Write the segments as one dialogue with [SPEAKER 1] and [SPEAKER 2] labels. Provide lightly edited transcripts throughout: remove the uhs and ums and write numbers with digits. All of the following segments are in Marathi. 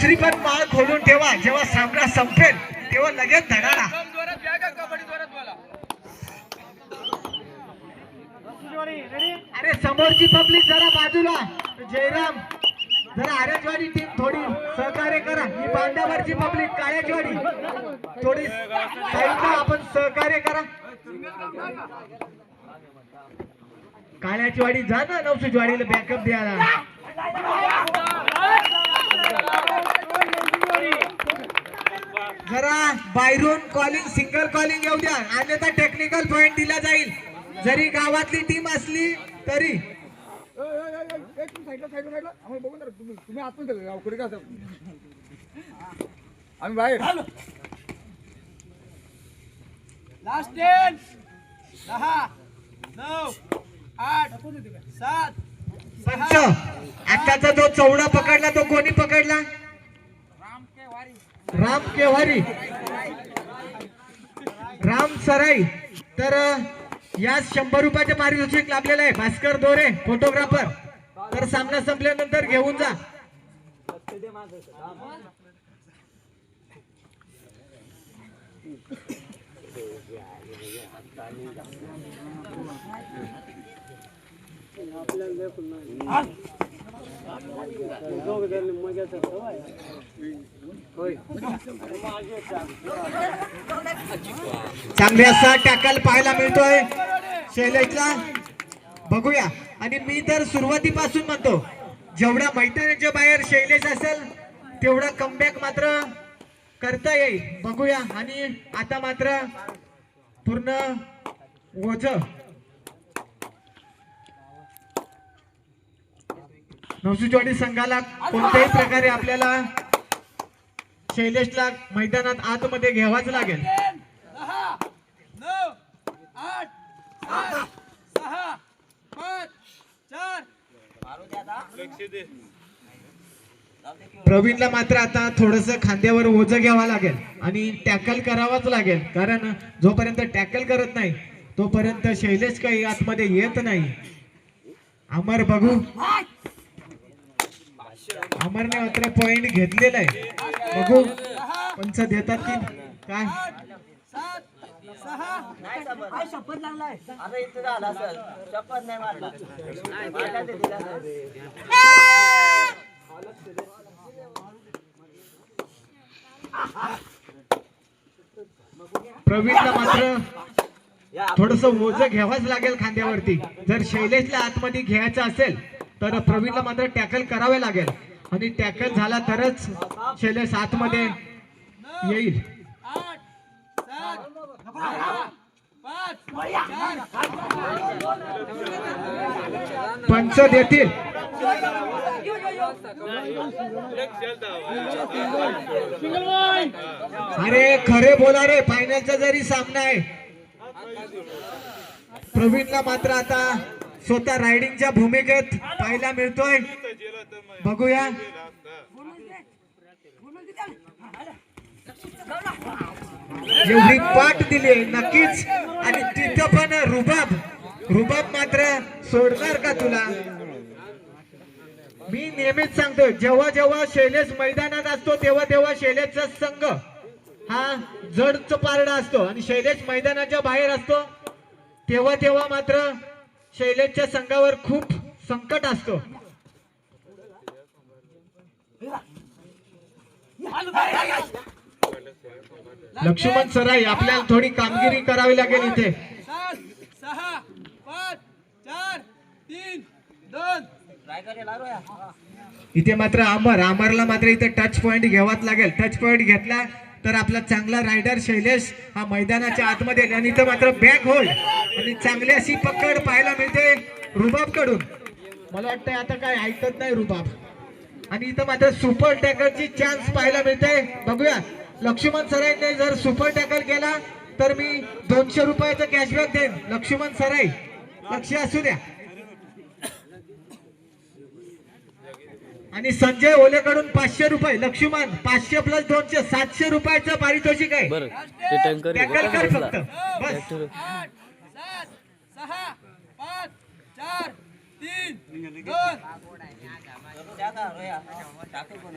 [SPEAKER 1] दुसरी पण माळ खोलून ठेवा, जेव्हा सामना संपेल तेव्हा लगेच धडाडा. अरे समोरची पब्लिक जरा बाजूला. जयराम जरा आरेजवाडी टीम थोडी सहकार्य करा. ही बांधावरची पब्लिक काळ्याजवाडी थोडी साईडला आपण सहकार्य करा. काळ्याचीवाडी जा ना, नवसूचवाडीला बॅकअप द्यायला. जरा बाहेरून कॉलिंग सिंगल कॉलिंग येऊ द्या, अन्यथा टेक्निकल पॉइंट दिला जाईल. जरी गावातली टीम असली तरी.
[SPEAKER 2] आम्ही बाहेर
[SPEAKER 3] लास्ट 10 10 9 8 7
[SPEAKER 1] पंच आताचा जो चौडा पकडला तो कोणी पकडला? राम केवारी, राम सराई. तर या 100 रुपयाचे पारितोषिक लाभलेलं आहे. भास्कर दोरे फोटोग्राफर. तर सामना संपल्यानंतर घेऊन जा. चांगले असा टॅकल पाहायला मिळतोय शैलेशला. बघूया. आणि मी तर सुरुवातीपासून म्हणतो, जेवढ्या मैदानाच्या बाहेर शैलेश असेल तेवढा कमबॅक मात्र करता येईल. बघूया. आणि आता मात्र पूर्ण ओझ नवसूचवाडी संघाला कोणत्याही प्रकारे आपल्याला शैलेशला मैदानात आतमध्ये घ्यावाच लागेल.
[SPEAKER 3] 10 9 8 7 6 5 4
[SPEAKER 1] प्रवीणला मात्र आता थोडस खांद्यावर ओझं घ्यावं लागेल आणि टॅकल करावाच लागेल. कारण जोपर्यंत टॅकल करत नाही तोपर्यंत शैलेश काही आतमध्ये येत नाही. अमर बघू. अमरने मात्र पॉइंट घेतलेला आहे. बघू पंच देतात की काय.
[SPEAKER 3] 7 6
[SPEAKER 4] शपथ लागलाय. आता इथं झाला सर, शपथ नाही मारला.
[SPEAKER 1] प्रवीणला मात्र थोडस ओझं घ्यावाच लागेल खांद्यावरती. जर शैलेशला आतमध्ये घ्यायचं असेल तर प्रवीणला मात्र टॅकल करावे लागेल. आणि टॅकल झाला तरच शैलेश आतमध्ये येईल.
[SPEAKER 3] 8 7 5 4
[SPEAKER 1] पंच देतील. अरे खरे बोला रे, फायनलचा जरी सामना आहे. प्रवीणला मात्र आता स्वतः रायडिंगच्या भूमिकेत पाहायला मिळतोय. बघूया. एवढी पाठ दिली नक्कीच. आणि तिथं पण रुबाब मात्र सोडणार का तुला? मी नेहमीच सांगतो, जेव्हा जेव्हा शैलेश मैदानात असतो तेव्हा तेव्हा शैलेशचा संघ हा जडच पारडा असतो. आणि शैलेश मैदानाच्या बाहेर असतो तेव्हा तेव्हा मात्र शैलेशच्या संघावर खूप संकट असतो. लक्ष्मण सराई, आपल्याला थोडी कामगिरी करावी लागेल इथे.
[SPEAKER 3] 7 6 5 4 3 2
[SPEAKER 1] इथे मात्र अमरला मात्र इथे टच पॉइंट घ्यावाच लागेल. टच पॉइंट घेतला तर आपला चांगला रायडर शैलेश हा मैदानाच्या आतमध्ये. आणि इथं मात्र बॅक होल्ड आणि चांगली अशी पकड पाहायला मिळते रुबाब कडून. मला वाटतंय आता काय ऐकत नाही रुबाब. आणि इथं मात्र सुपर टॅकलची चान्स पाहायला मिळते. बघूया. लक्ष्मण सराईने जर सुपर टॅकल केला तर मी 200 रुपयाचं कॅशबॅक देईन. लक्ष्मण सराई लक्ष असू द्या. आणि संजय ओलेकडून 500 रुपये. लक्ष्मण 500 प्लस 200 700 रुपयाचं पारितोषिक आहे. टॅकल कर फक्त बस.
[SPEAKER 3] 8 7 6 5 4 3 2
[SPEAKER 4] त्या का रोया टाकू कोण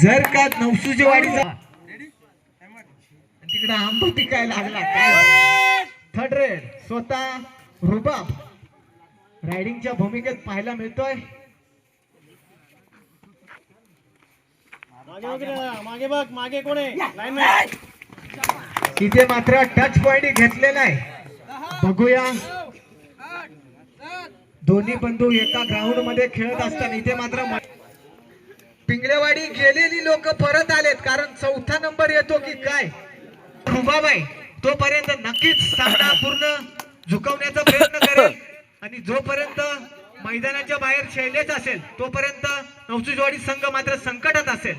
[SPEAKER 1] जर का नवसूची वाडी तिकडे आंबोटी काय लागला काय थर्ड रेड स्वतः रुबाब रायडिंगच्या भूमिकेत पाहायला मिळतोय.
[SPEAKER 3] मागे बघ मागे कोण आहे लाईनमॅन
[SPEAKER 1] इथे मात्र टच पॉइंट घेतलेला आहे. बघूया दोन्ही बंधू एका ग्राउंड मध्ये खेळत असताना इथे मात्र पिंगळेवाडी गेलेली लोक परत आलेत कारण चौथा नंबर येतो की काय रुबाब आहे तोपर्यंत नक्कीच सामना पूर्ण झुकवण्याचा प्रयत्न करेल आणि जोपर्यंत मैदानाच्या बाहेर शैलेश असेल तोपर्यंत नवसूजवाडी संघ मात्र संकटात असेल.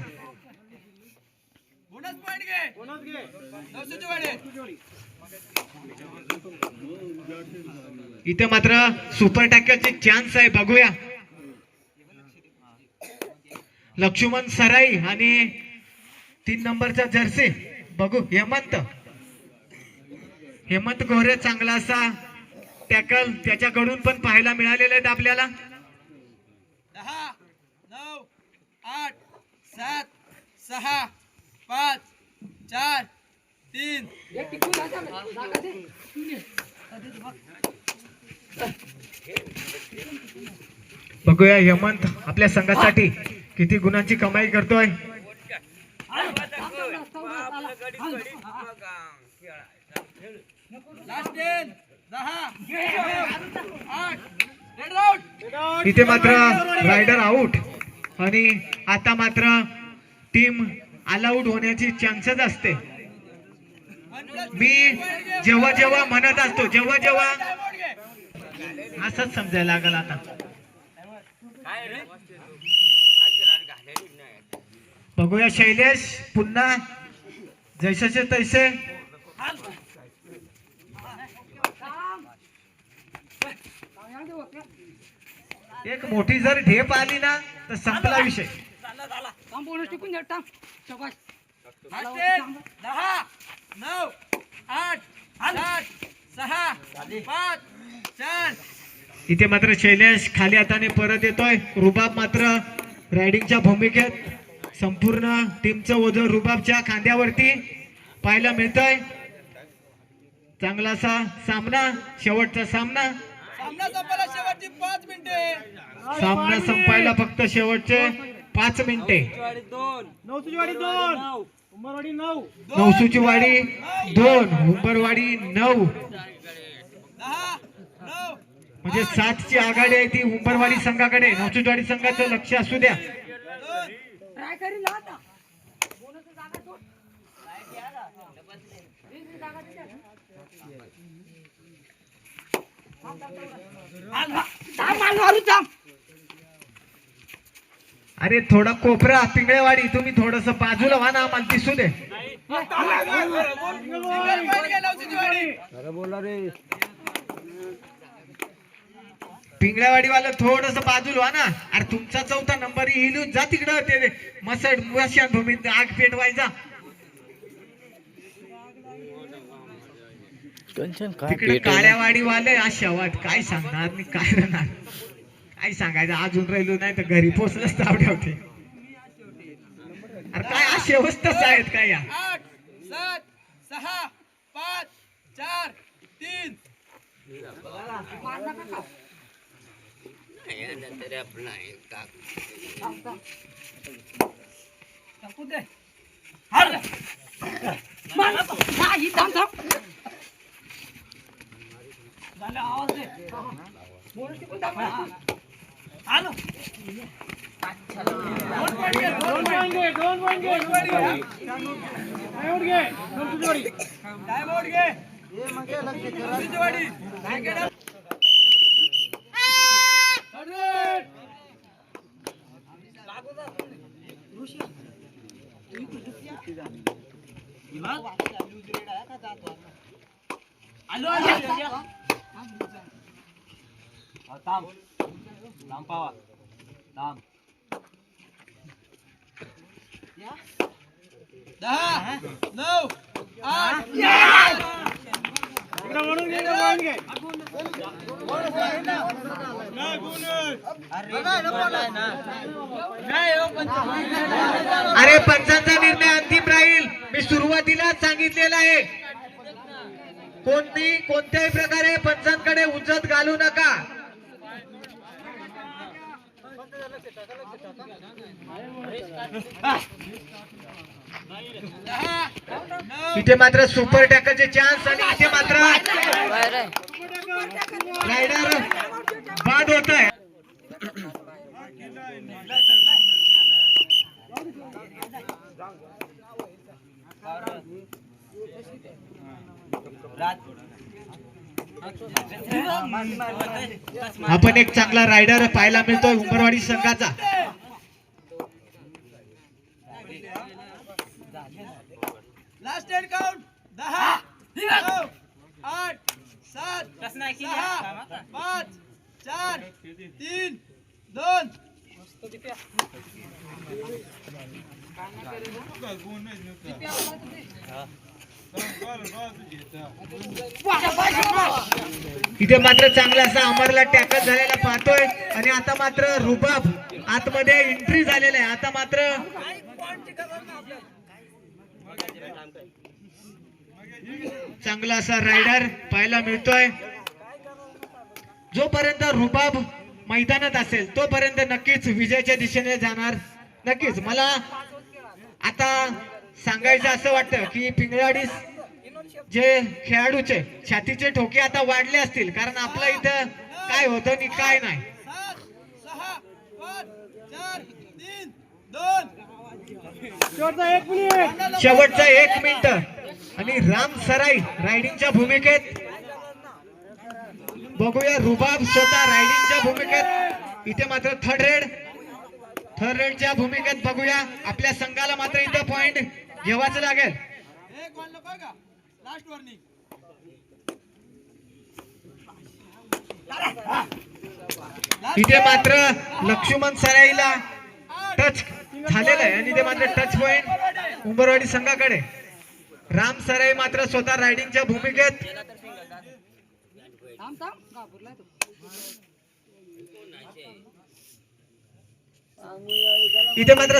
[SPEAKER 3] बोनस पॉइंट घे बोनस घे नवसूजवाडी
[SPEAKER 1] इथे मात्र सुपर टॅकलचे चान्स आहे. बघूया लक्ष्मण सराई आणि 3 नंबरचा जर्सी बघू हेमंत गोरे चांगला असा टॅकल त्याच्याकडून पण पाहायला मिळालेले आहेत आपल्याला.
[SPEAKER 3] 10 9 8 7 6 5 4 3
[SPEAKER 1] बघूया हेमंत आपल्या संघासाठी किती गुणांची कमाई करतोय.
[SPEAKER 3] लास्ट 10 10 8 रेड आउट
[SPEAKER 1] इथे मात्र रायडर आउट आणि आता मात्र टीम ऑल आउट होण्याची चान्सेस असते. मी जेव्हा म्हणत असतो जेव्हा असंच समजायला लागल आता. बघूया शैलेश पुन्हा जैसेचे तैसे एक मोठी जर ढेप आली ना तर संपला विषय.
[SPEAKER 3] लास्ट 10 9 8 7 6 5 4
[SPEAKER 1] इथे मात्र शैलेश खाली हाताने परत येतोय. रुबाब मात्र रायडिंगच्या भूमिकेत संपूर्ण टीमचं ओझं रुबाबच्या खांद्यावरती पाहायला मिळतंय. चांगला असा सामना शेवटचा सामना
[SPEAKER 3] सामना संपायला शेवटची 5 मिनिटे
[SPEAKER 1] सामना संपायला फक्त शेवटचे 5 मिनिटे.
[SPEAKER 3] नवसूजवाडी 2 उंबरवाडी 9
[SPEAKER 1] नवसूची वाडी 2 उंबरवाडी 9
[SPEAKER 3] 10 9
[SPEAKER 1] म्हणजे 7 ची आघाडी आहे ती उंबरवाडी संघाकडे. नवसूजवाडी संघाचं लक्ष असू द्या. अरे थोडा कोपरा पिंगळेवाडी तुम्ही थोडस बाजूला व्हा ना आम्हाला दिसू दे. पिंगळेवाडी वाला थोडस बाजूला व्हा ना. अरे तुमचा चौथा नंबर हिलू जा तिकडं ते मसड मुळशान भूमीत आग पेटवायचा तिकडे काळ्यावाडी वाले अशा वाट काय सांगणार मी काय राहणार काय सांगायचं अजून राहिलो नाही तर घरी पोचलंच तावड्या होते. अरे काय असे अवस्थाच आहेत काय या
[SPEAKER 3] 8 7 6 5 4 3 10 9 8
[SPEAKER 1] अरे पंचांचा निर्णय अंतिम राहील. मी सुरुवातीलाच सांगितलेलं आहे, कोणत्याही प्रकारे पंचांकडे उजत घालू नका. इथे मात्र सुपर टॅकलचे चान्स आणि इथे मात्र रायडर बाद होत आहे. आपण एक चांगला रायडर पाहायला मिळतोय उंबरवाडी संघाचा.
[SPEAKER 3] लास्ट एंड काउंट 10 9 8 7 6 5 4 3 2
[SPEAKER 1] इथे मात्र चांगला असा अमरला टॅकल झालेला पाहतोय आणि आता मात्र रुबाब आतमध्ये एंट्री झालेला आहे. आता मात्र चांगला असा रायडर पाहायला मिळतोय. जोपर्यंत रुबाब मैदानात असेल तोपर्यंत नक्कीच विजयाच्या दिशेने जाणार. नक्कीच मला आता सांगायचं असं वाटतं की पिंगळवाडी जे खेळाडूचे छातीचे ठोके आता वाढले असतील, कारण आपलं इथं काय होतं आणि काय नाही.
[SPEAKER 3] 7 6 5 4 3 2
[SPEAKER 1] शेवटचा 1 मिनिट आणि राम सराई रायडिंगच्या भूमिकेत. बघूया रुबाब स्वतः रायडिंगच्या भूमिकेत. इथे मात्र थर्ड रेडच्या भूमिकेत बघूया. आपल्या संघाला मात्र इथं पॉइंट घ्यावाच लागेल.
[SPEAKER 3] एक वन नको का लास्ट वॉर्निंग.
[SPEAKER 1] इथे मात्र लक्ष्मण सराईला टच झालेलं आहे आणि इथे मात्र टच पॉइंट उंबरवाडी संघाकडे. राम सराई मात्र स्वतः रायडिंगच्या भूमिकेत. इथे मात्र